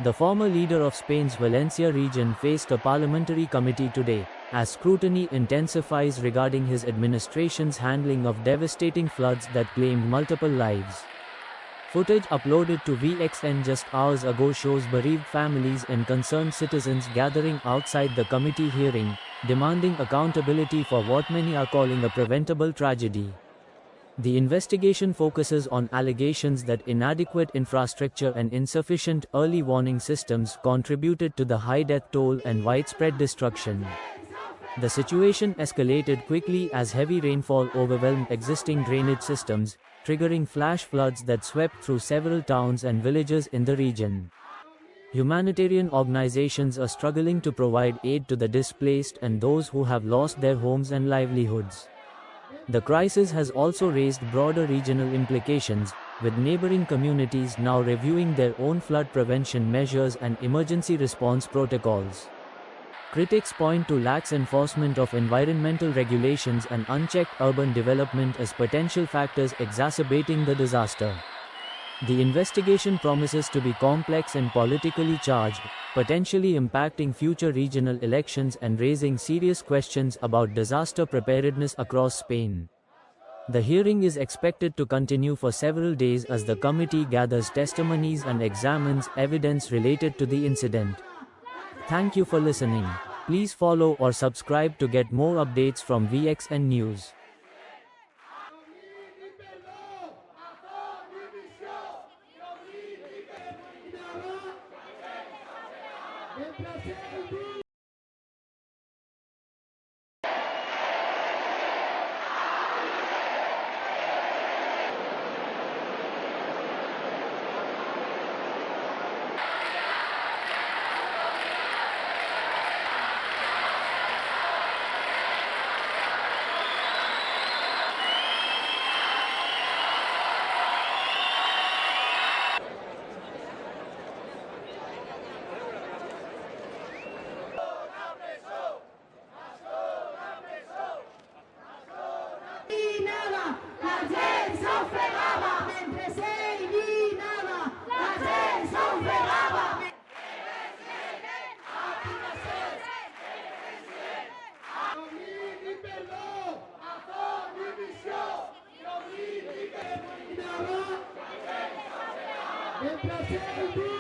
The former leader of Spain's Valencia region faced a parliamentary committee today, as scrutiny intensifies regarding his administration's handling of devastating floods that claimed multiple lives. Footage uploaded to VXN just hours ago shows bereaved families and concerned citizens gathering outside the committee hearing, demanding accountability for what many are calling a preventable tragedy. The investigation focuses on allegations that inadequate infrastructure and insufficient early warning systems contributed to the high death toll and widespread destruction. The situation escalated quickly as heavy rainfall overwhelmed existing drainage systems, triggering flash floods that swept through several towns and villages in the region. Humanitarian organizations are struggling to provide aid to the displaced and those who have lost their homes and livelihoods. The crisis has also raised broader regional implications, with neighboring communities now reviewing their own flood prevention measures and emergency response protocols. Critics point to lax enforcement of environmental regulations and unchecked urban development as potential factors exacerbating the disaster. The investigation promises to be complex and politically charged, potentially impacting future regional elections and raising serious questions about disaster preparedness across Spain. The hearing is expected to continue for several days as the committee gathers testimonies and examines evidence related to the incident. Thank you for listening. Please follow or subscribe to get more updates from VXN News. La gent s'ofegava mentre s'eliminava. La gent s'ofegava. Domini perdó, a font divisió. Domini perdó, mentre s'eliminava.